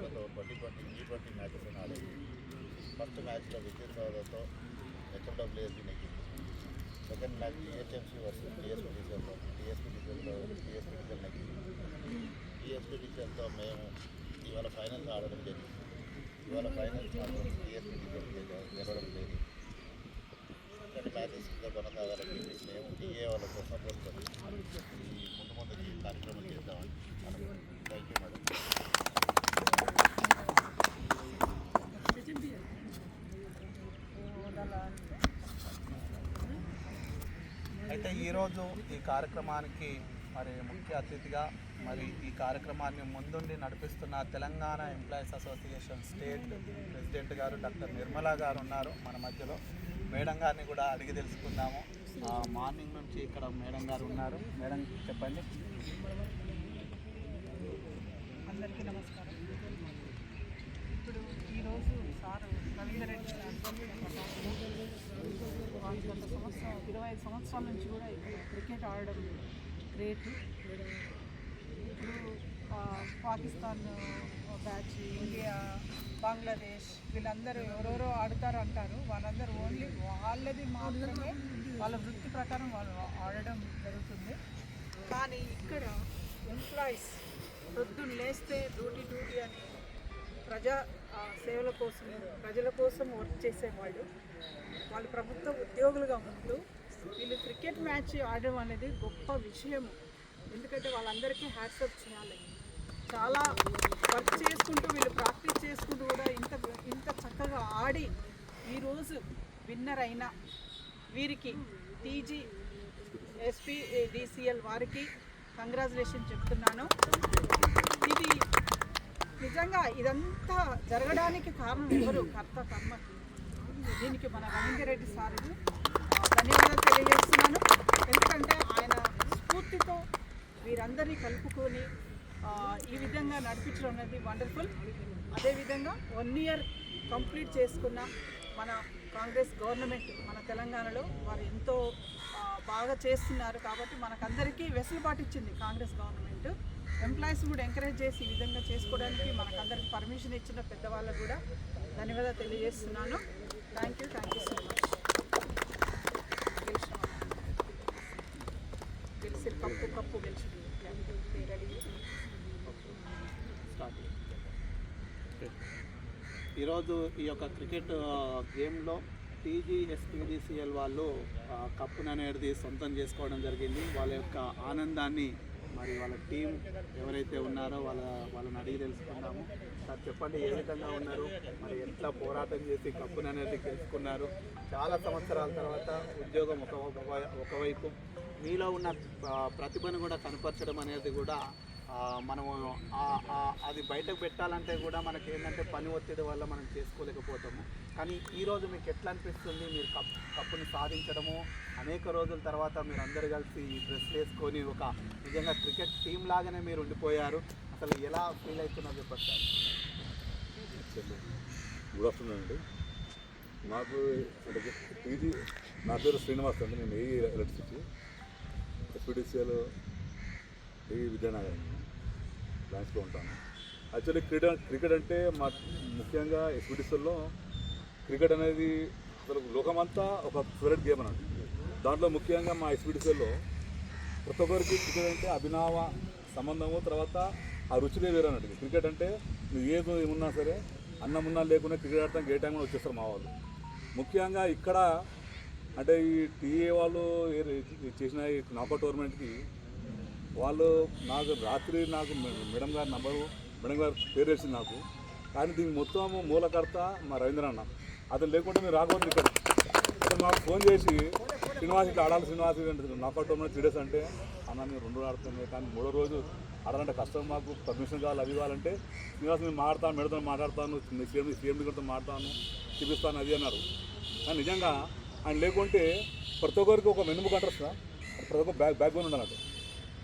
టీంలతో T20 matches ఆడేది. First మ్యాచ్లో విజయ్ సౌదతో HFWSB నెగ్గింది. Second match THMC versus TSP డీజల్తో నెగ్గింది. TSP డీజల్తో మేము ఇవాళ ఫైనల్స్ ఆడడం జరిగింది. ఇవాళ ఫైనల్స్ మాత్రం TSP డీజల్ గెలవడం లేదు. ఇలాంటి మ్యాచెస్ ఇంకా కొనసాగాలని మేము టీఏ వాళ్ళతో సపోర్ట్ చేసి ముందుకి కార్యక్రమం చేద్దామని అనుకుంటున్నాం. Thank you madam. అయితే ఈరోజు ఈ కార్యక్రమానికి మరి ముఖ్య అతిథిగా మరి ఈ కార్యక్రమాన్ని ముందుండి నడిపిస్తున్న Telangana employees association state president గారు డాక్టర్ నిర్మలా గారు ఉన్నారు మన మధ్యలో. మేడం గారిని కూడా అడిగి తెలుసుకుందాము. మార్నింగ్ నుంచి ఇక్కడ మేడం గారు ఉన్నారు. మేడం చెప్పండి. అందరికీ నమస్కారం. ఇప్పుడు ఈరోజు సార్ రవీందర్ రెడ్డి సార్ గత సంవత్సరం 25 సంవత్సరాల నుంచి కూడా ఇక్కడ క్రికెట్ ఆడడం గ్రేట్. ఇప్పుడు పాకిస్తాన్ బ్యాచ్, ఇండియా, బంగ్లాదేశ్ వీళ్ళందరూ ఎవరెవరో ఆడతారు అంటారు. వాళ్ళందరూ ఓన్లీ వాళ్ళది మాత్రమే వాళ్ళ వృత్తి ప్రకారం వాళ్ళు ఆడడం జరుగుతుంది. కానీ ఇక్కడ ఎంప్లాయీస్ పొద్దున్న లేస్తే డ్యూటీ అని ప్రజా సేవల కోసం ప్రజల కోసం వర్క్ చేసేవాళ్ళు, వాళ్ళు ప్రభుత్వ ఉద్యోగులుగా ఉంటూ వీళ్ళు క్రికెట్ మ్యాచ్ ఆడడం అనేది గొప్ప విషయం. ఎందుకంటే వాళ్ళందరికీ హ్యాట్సప్ చేయాలి. చాలా వర్క్ చేసుకుంటూ వీళ్ళు ప్రాక్టీస్ చేసుకుంటూ కూడా ఇంత చక్కగా ఆడి ఈరోజు విన్నర్ అయిన వీరికి TGSPDCL వారికి కంగ్రాచులేషన్ చెప్తున్నాను. ఇది నిజంగా ఇదంతా జరగడానికి కారణం ఎవరు? కర్త కర్మకి. దీనికి మన రవీందర్ రెడ్డి సార్కి ధన్యవాదాలు తెలియజేస్తున్నాను. ఎందుకంటే ఆయన స్ఫూర్తితో వీరందరినీ కలుపుకొని ఈ విధంగా నడిపించడం అనేది వండర్ఫుల్. అదేవిధంగా 1 year కంప్లీట్ చేసుకున్న మన కాంగ్రెస్ గవర్నమెంట్ మన తెలంగాణలో వారు ఎంతో బాగా చేస్తున్నారు. కాబట్టి మనకందరికీ వెసులుబాటు ఇచ్చింది కాంగ్రెస్ గవర్నమెంట్. ఎంప్లాయీస్ కూడా ఎంకరేజ్ చేసి ఈ విధంగా చేసుకోవడానికి మనకందరికి పర్మిషన్ ఇచ్చిన పెద్దవాళ్ళకు కూడా ధన్యవాదాలు తెలియజేస్తున్నాను. Thank you so much. గెలిచి కప్పు గెలిచి ఈరోజు ఈ యొక్క క్రికెట్ గేమ్లో TGSPDCL వాళ్ళు కప్పును అనేది సొంతం చేసుకోవడం జరిగింది. వాళ్ళ యొక్క ఆనందాన్ని మరి వాళ్ళ టీం ఎవరైతే ఉన్నారో వాళ్ళని అడిగి తెలుసుకున్నాము. సార్ చెప్పండి, ఏ విధంగా ఉన్నారు, మరి ఎట్లా పోరాటం చేసి కప్పును అనేది గెలుచుకున్నారు? చాలా సంవత్సరాల తర్వాత ఉద్యోగం ఒకవైపు మీలో ఉన్న ప్రతిభను కూడా కనపరచడం అనేది కూడా మనము అది బయటకు పెట్టాలంటే కూడా మనకి ఏంటంటే పని ఒత్తిడి వల్ల మనం చేసుకోలేకపోతాము. కానీ ఈరోజు మీకు ఎట్లా అనిపిస్తుంది? మీరు కప్పుని సాధించడము, అనేక రోజుల తర్వాత మీరు అందరు కలిసి ఈ డ్రెస్ వేసుకొని ఒక నిజంగా క్రికెట్ టీం లాగానే మీరు ఉండిపోయారు. అసలు ఎలా ఫీల్ అవుతున్నారు చెప్పండి సార్. గుడ్ ఆఫ్టర్నూన్ అండి. నాకు నా పేరు శ్రీనివాస్ అండి. నేను ఎలక్ట్రిసిటీ SPDCL విద్యానగర్ బ్రాంచ్లో ఉంటాను. యాక్చువల్లీ క్రికెట్ అంటే ముఖ్యంగా SPDCLలో క్రికెట్ అనేది అసలు లోకమంతా ఒక ఫేవరెట్ గేమ్ అన్నట్టు. దాంట్లో ముఖ్యంగా మా SPDCLలో ప్రతి ఒక్కరికి క్రికెట్ అంటే అభినవ సంబంధము, తర్వాత ఆ రుచిలే వేరే అన్నట్టు. క్రికెట్ అంటే నువ్వు ఏమున్నా సరే, అన్నం ఉన్నా లేకున్నా క్రికెట్ ఆడతాం ఏ టైంలో వచ్చేస్తారు మా వాళ్ళు. ముఖ్యంగా ఇక్కడ అంటే ఈ టీఏ వాళ్ళు చేసిన ఈ నాకౌట్ టోర్నమెంట్కి వాళ్ళు రాత్రి నాకు మేడం గారు పేరు వేసింది నాకు. కానీ దీనికి మొత్తం మూలకర్త మా రవీంద్ర అన్న. అతను లేకుంటే మీరు రాకూడదు ఇక్కడ. అతను మాకు ఫోన్ చేసి శ్రీనివాస్ ఇట్లా ఆడాలి, శ్రీనివాస్ నాకౌట్ టోర్నమెంట్ 3 days అంటే అన్న నేను 2 రోజులు ఆడుతున్నాను, కానీ 3వ రోజు ఆడాలంటే కష్టం, మాకు పర్మిషన్ కావాలి, అవి కావాలంటే శ్రీనివాస్ నేను మాట్లాడతాను సీఎండి గారితో మాట్లాడతాను, చూపిస్తాను అది అన్నారు. కానీ నిజంగా ఆయన లేకుంటే ప్రతి ఒక్కరికి ఒక వెన్నుముక అంటారు సార్, ప్రతి ఒక్క బ్యాక్ బోన్ ఉండనట్టు.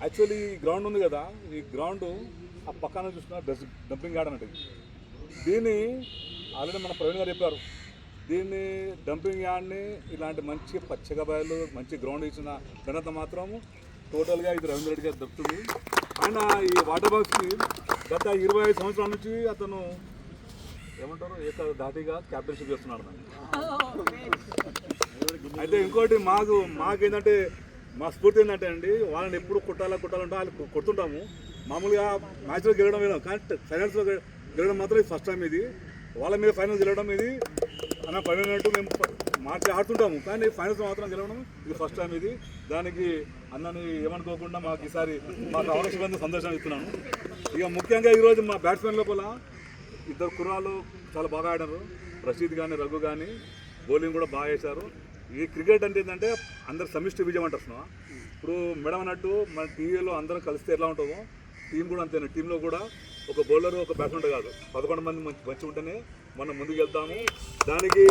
యాక్చువల్లీ ఈ గ్రౌండ్ ఉంది కదా, ఈ గ్రౌండ్ ఆ పక్కన చూసిన డంపింగ్ యార్డ్ అన్నట్టు. దీన్ని ఆల్రెడీ మన ప్రవీణ్ గారు చెప్పారు, దీన్ని డంపింగ్ యార్డ్ని ఇలాంటి మంచి పచ్చగా బయలు మంచి గ్రౌండ్ ఇచ్చిన ఘనత మాత్రము టోటల్గా ఇది రవీంద్ర రెడ్డి గారు దక్కుతుంది. ఆయన ఈ వాటర్ బాక్స్కి గత 25 సంవత్సరాల నుంచి అతను ఏమంటారు ఏకధాటిగా క్యాప్టెన్షిప్ చేస్తున్నాడు దాన్ని. అయితే ఇంకోటి మాకేంటంటే మా స్ఫూర్తి ఏంటంటే అండి, వాళ్ళని ఎప్పుడు కొట్టాలంటే వాళ్ళు కొడుతుంటాము. మామూలుగా మ్యాచ్లో గెలవడం వేయడం, కానీ ఫైనల్స్లో గెలవడం మాత్రం ఇది ఫస్ట్ టైం. ఇది వాళ్ళ మీద ఫైనల్స్ గెలవడం ఇది అన్న పడినట్టు మేము మార్చి ఆడుతుంటాము, కానీ ఫైనల్స్ మాత్రం గెలవడం ఇది ఫస్ట్ టైం. ఇది దానికి అన్నని ఏమనుకోకుండా మాకు ఈసారి మాకు అవకాశం సంతోషం ఇస్తున్నాను. ఇక ముఖ్యంగా ఈరోజు మా బ్యాట్స్మెన్ లోపల ఇద్దరు కుర్రాళ్ళు చాలా బాగా ఆడారు. రషీద్ కానీ రఘు కానీ బౌలింగ్ కూడా బాగా వేశారు. ఈ క్రికెట్ అంటే ఏంటంటే అందరు సమిష్టి విజయం అంటున్నాం. ఇప్పుడు మేడం అన్నట్టు మన టీవీలో అందరం కలిస్తే ఎట్లా ఉంటుందో టీం కూడా అంతేనా. టీంలో కూడా ఒక బౌలర్ ఒక బ్యాట్స్మెన్ కాదు, 11 మంది మంచి ఉంటేనే మనం ముందుకు వెళ్తాము. దానికి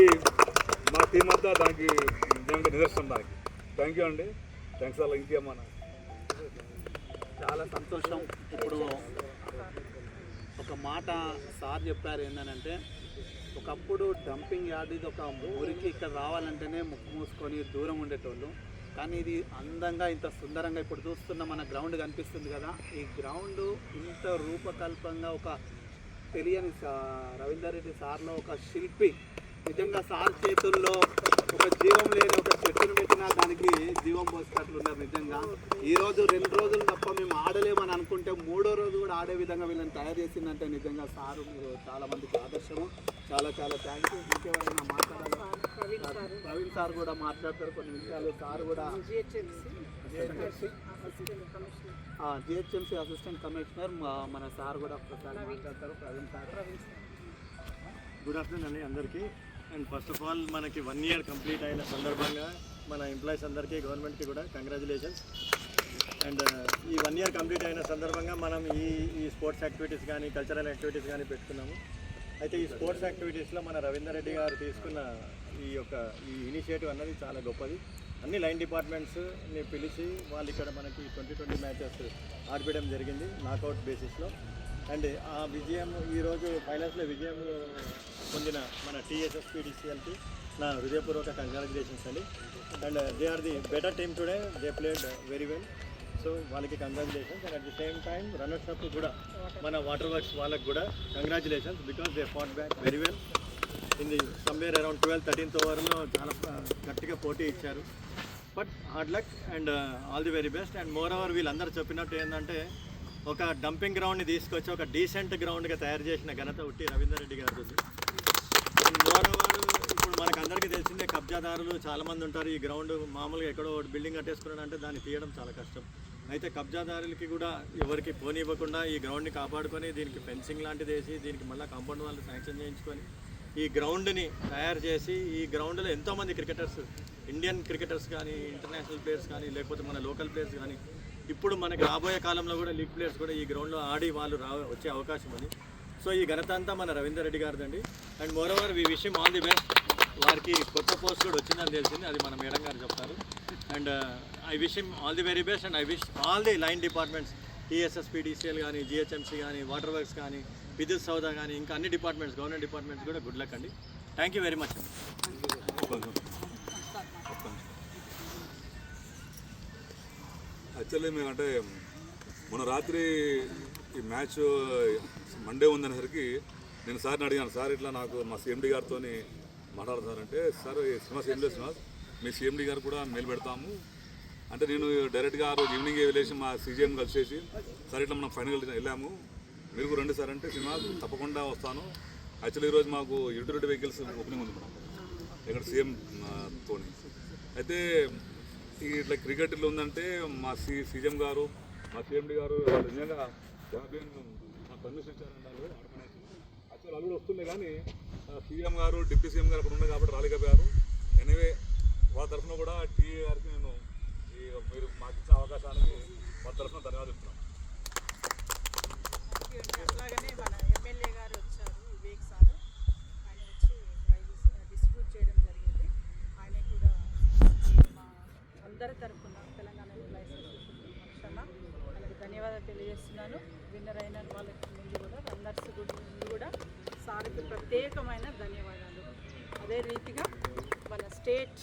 మా టీం అంతా దానికి నిజంగా నిదర్శనం. దానికి థ్యాంక్ యూ అండి. థ్యాంక్స్ అలా ఇంకేమన్నా. చాలా సంతోషం. ఇప్పుడు ఒక మాట సార్ చెప్పారు ఏంటంటే, ఒకప్పుడు డంపింగ్ యార్డ్ ఇది ఒక ఊరికి ఇక్కడ రావాలంటేనే ముక్కు మూసుకొని దూరం ఉండేటోళ్ళు, కానీ ఇది అందంగా ఇంత సుందరంగా ఇప్పుడు చూస్తున్న మన గ్రౌండ్ కనిపిస్తుంది కదా. ఈ గ్రౌండ్ ఇంత రూపకల్పంగా ఒక తెలియని రవీందర్ రెడ్డి సార్లో ఒక శిల్పి. నిజంగా సార్ చేతుల్లో ఒక జీవం లేని ఒక చెట్టును పెట్టినా దానికి జీవం పోసినట్లున్నారు. నిజంగా ఈరోజు 2 రోజులు తప్ప మేము ఆడలేమని అనుకుంటే 3వ రోజు కూడా ఆడే విధంగా వీళ్ళని తయారు చేసిందంటే నిజంగా సారు మీరు చాలా మందికి ఆదర్శము. చాలా చాలా థ్యాంక్ యూ. ఇంకెవరైనా మాట్లాడాలి? ప్రవీణ్ సార్ కూడా మాట్లాడతారు కొన్ని విషయాలు. సార్ కూడా జిహెచ్ఎంసీ అసిస్టెంట్ కమిషనర్ మన సార్ కూడా ఒక్కసారి మాట్లాడతారు. ప్రవీణ్ సార్. గుడ్ ఆఫ్టర్నూన్ అండి అందరికీ. అండ్ ఫస్ట్ ఆఫ్ ఆల్ మనకి 1 year కంప్లీట్ అయిన సందర్భంగా మన ఎంప్లాయీస్ అందరికీ గవర్నమెంట్కి కూడా కంగ్రాచులేషన్స్. అండ్ ఈ 1 year కంప్లీట్ అయిన సందర్భంగా మనం ఈ స్పోర్ట్స్ యాక్టివిటీస్ కానీ కల్చరల్ యాక్టివిటీస్ కానీ పెట్టుకున్నాము. అయితే ఈ స్పోర్ట్స్ యాక్టివిటీస్లో మన రవీందర్ రెడ్డి గారు తీసుకున్న ఈ ఇనిషియేటివ్ అన్నది చాలా గొప్పది. అన్ని లైన్ డిపార్ట్మెంట్స్ని పిలిచి వాళ్ళు ఇక్కడ మనకి 2020 మ్యాచెస్ ఆడిపించడం జరిగింది నాకౌట్ బేసిస్లో. అండ్ ఆ విజయం ఈరోజు ఫైనల్స్లో విజయం పొందిన మన TSSPDCLకి నా హృదయపూర్వక కంగ్రాచులేషన్స్ అండి. And they are the better team today, they played very well. So వాళ్ళకి congratulations. And at the same time runners up కూడా మన వాటర్ వర్క్స్ వాళ్ళకి కూడా congratulations because they fought back very well in the somewhere around 12th-13th ఓవర్లో చాలా గట్టిగా పోటీ ఇచ్చారు. But hard luck and all the very best. And moreover వీళ్ళందరూ చెప్పినట్టు ఏంటంటే ఒక డంపింగ్ గ్రౌండ్ని తీసుకొచ్చి ఒక డీసెంట్ గ్రౌండ్గా తయారు చేసిన ఘనత ఉట్టి రవీందర్ రెడ్డి గారు. అండ్ మోర్ ఓవర్ ఇప్పుడు మనకు అందరికీ తెలిసిందే కబ్జాదారులు చాలామంది ఉంటారు. ఈ గ్రౌండ్ మామూలుగా ఎక్కడో బిల్డింగ్ కట్టేసుకున్నాడంటే దాన్ని తీయడం చాలా కష్టం. అయితే కబ్జాదారులకి కూడా ఎవరికి పోనివ్వకుండా ఈ గ్రౌండ్ని కాపాడుకొని దీనికి ఫెన్సింగ్ లాంటిది వేసి దీనికి మళ్ళీ కాంపౌండ్ వాళ్ళు శాంక్షన్ చేయించుకొని ఈ గ్రౌండ్ని తయారు చేసి ఈ గ్రౌండ్లో ఎంతోమంది క్రికెటర్స్, ఇండియన్ క్రికెటర్స్ కానీ ఇంటర్నేషనల్ ప్లేయర్స్ కానీ లేకపోతే మన లోకల్ ప్లేయర్స్ కానీ ఇప్పుడు మనకి రాబోయే కాలంలో కూడా లీగ్ ప్లేయర్స్ కూడా ఈ గ్రౌండ్లో ఆడి వాళ్ళు వచ్చే అవకాశం ఉంది. సో ఈ ఘనత అంతా మన రవీందర్ రెడ్డి గారిదండి. And moreover we wish him all the best. వారికి కొత్త పోస్ట్ కూడా వచ్చిందని తెలిసింది, అది మన మేడం గారు చెప్తారు. And I wish him all the very best. And I wish all the line departments TSSPDCL కానీ GHMC కానీ వాటర్ వర్క్స్ కానీ విద్యుత్ సౌదా కానీ ఇంకా అన్ని డిపార్ట్మెంట్స్ గవర్నమెంట్ డిపార్ట్మెంట్స్ కూడా గుడ్ లక్ అండి. థ్యాంక్ యూ వెరీ మచ్ అండి. యాక్చువల్లీ మేమంటే మొన్న రాత్రి ఈ మ్యాచ్ మండే ఉందనేసరికి నేను సార్ని అడిగాను, సార్ ఇట్లా నాకు మా CMD గారితో మాట్లాడతారంటే, సార్ శ్రీనివాస్ ఏం లేదు శ్రీనివాస్, మీ CMD గారు కూడా మెయిల్ పెడతాము అంటే నేను డైరెక్ట్గా ఆ రోజు ఈవినింగ్ వెళ్ళేసి మా CGM కలిసేసి సార్ ఇట్లా మనం ఫైనల్ వెళ్ళాము, మీరు కూడా రండి సార్ అంటే, సినిమా తప్పకుండా వస్తాను. యాక్చువల్లీ ఈరోజు మాకు యూటిలిటీ వెహికల్స్ ఓపెనింగ్ ఉంది మేడం ఇక్కడ CM తోని. అయితే ఇట్లా క్రికెట్లో ఉందంటే మా CGM గారు మా CMD గారు వాళ్ళు నిజంగా మాకు పర్మిషన్ ఇచ్చారండి. వాళ్ళు ఆడుకునేసి యాక్చువల్ వాళ్ళు కూడా వస్తుండే కానీ CM గారు డిప్యూటీ CM గారు అక్కడ ఉండే కాబట్టి రాలేకపోయారు. ఎనివే వాళ్ళ తరఫున కూడా టీఏ గారికి నేను మీరు మాకు ఇచ్చిన అవకాశానికి వాళ్ళ తరఫున ధన్యవాదాలు చెప్తున్నాను. అట్లాగనే మన ఎమ్మెల్యే గారు వచ్చారు, వివేక్ సార్, ఆయన వచ్చి ప్రైజెస్ డిస్ట్రిబ్యూట్ చేయడం జరిగింది. ఆయన కూడా మా అందరి తరఫున తెలంగాణ ఎంప్లాయీస్ అసోసియేషన్ పక్షాన ఆయనకు ధన్యవాదాలు తెలియజేస్తున్నాను. విన్నర్ అయిన వాళ్ళకి ముందు కూడా రన్నర్స్ ముందు కూడా సార్కి ప్రత్యేకమైన ధన్యవాదాలు. అదే రీతిగా మన state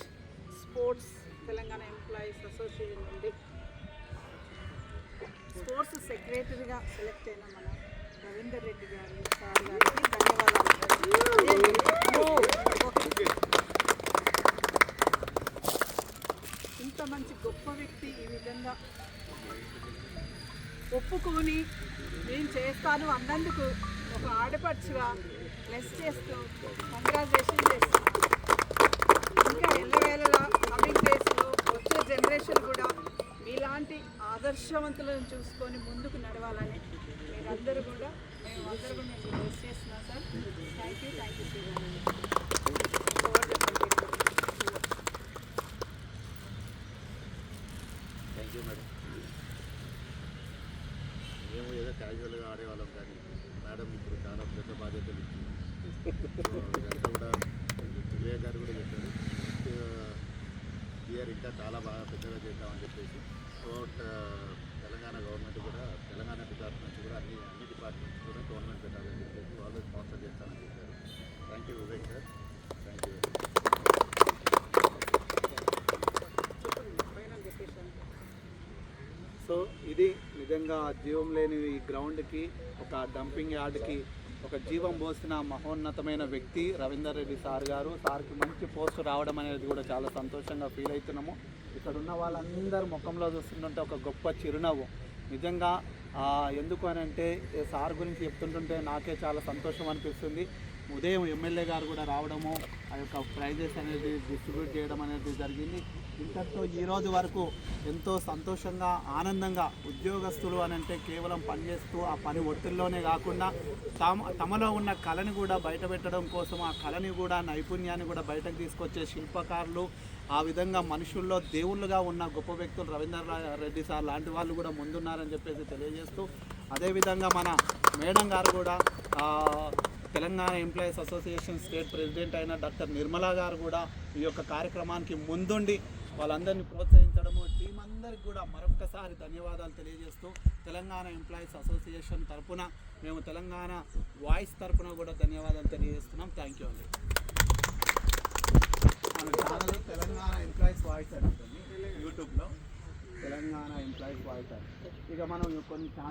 sports Telangana employees association నుండి స్పోర్ట్స్ సెక్రటరీగా సెలెక్ట్ అయిన మన రవీందర్ రెడ్డి గారు సార్ గారికి ధన్యవాదాలు. ఇంత మంచి గొప్ప వ్యక్తి ఈ విధంగా ఒప్పుకొని నేను చేస్తాను అన్నందుకు ఒక ఆడపడుచుగా బ్లెస్ చేస్తూ కంగ్రాచులేషన్ చేస్తున్నాను. ఇంకా ఎల్లవేళలా కమింగ్ డేస్లో వచ్చే జనరేషన్ కూడా మీలాంటి ఆదర్శవంతులను చూసుకొని ముందుకు నడవాలని మీరందరూ కూడా మేమందరూ కూడా నేను బ్లెస్ చేస్తున్నాను sir. Thank you Sriram. Thank you madam. మేము ఏదో క్యాజువల్గా ఆడేవాళ్ళం కానీ మేడం ఇప్పుడు చాలా పెద్ద బాధ్యతలు ఇచ్చింది. ఇదంతా కూడా వివేక్ గారు కూడా చెప్పారు ఇయర్ ఇంకా చాలా బాగా పెద్దగా చేద్దామని చెప్పేసి త్రూఅవుట్ తెలంగాణ గవర్నమెంట్ కూడా తెలంగాణ డిపార్ట్మెంట్స్ కూడా అన్ని డిపార్ట్మెంట్స్ కూడా గవర్నమెంట్ పెట్టాలని చెప్పేసి వాళ్ళు స్పాన్సర్ చేస్తామని చెప్పారు. Thank you Vivek sir. Thank you. So ఇది నిజంగా జీవం లేని ఈ గ్రౌండ్కి ఒక డంపింగ్ యార్డ్కి ఒక జీవం పోసిన మహోన్నతమైన వ్యక్తి రవీందర్ రెడ్డి సార్ గారు. సార్కి మంచి పోస్ట్ రావడం అనేది కూడా చాలా సంతోషంగా ఫీల్ అవుతున్నాము. ఇక్కడ ఉన్న వాళ్ళందరూ ముఖంలో చూస్తుంటే ఒక గొప్ప చిరునవ్వు. నిజంగా ఎందుకు అని అంటే సార్ గురించి చెప్తుంటుంటే నాకే చాలా సంతోషం అనిపిస్తుంది. ఉదయం ఎమ్మెల్యే గారు కూడా రావడము, ఆ యొక్క ప్రైజెస్ అనేది డిస్ట్రిబ్యూట్ చేయడం అనేది జరిగింది. ఇంతటితో ఈరోజు వరకు ఎంతో సంతోషంగా ఆనందంగా ఉద్యోగస్తులు అని అంటే కేవలం పనిచేస్తూ ఆ పని ఒత్తిడిలోనే కాకుండా తమలో ఉన్న కళని కూడా బయట పెట్టడం కోసం, ఆ కళని కూడా నైపుణ్యాన్ని కూడా బయటకు తీసుకొచ్చే శిల్పకారులు, ఆ విధంగా మనుషుల్లో దేవుళ్ళుగా ఉన్న గొప్ప వ్యక్తులు రవీందర్ రెడ్డి సార్ లాంటి వాళ్ళు కూడా ముందున్నారని చెప్పేసి తెలియజేస్తూ, అదేవిధంగా మన మేడం గారు కూడా Telangana employees association state president అయిన డాక్టర్ నిర్మలా గారు కూడా ఈ యొక్క కార్యక్రమానికి ముందుండి వాళ్ళందరినీ ప్రోత్సహించడము, టీం అందరికి కూడా మరొకసారి ధన్యవాదాలు తెలియజేస్తూ తెలంగాణ ఎంప్లాయీస్ అసోసియేషన్ తరఫున మేము తెలంగాణ వాయిస్ తరఫున కూడా ధన్యవాదాలు తెలియజేస్తున్నాం. థ్యాంక్ యూ అండి. మన ఛానల్ తెలంగాణ ఎంప్లాయీస్ వాయిస్ అని ఉంటుంది యూట్యూబ్లో, తెలంగాణ ఎంప్లాయీస్ వాయిస్ అని. ఇక మనం కొన్ని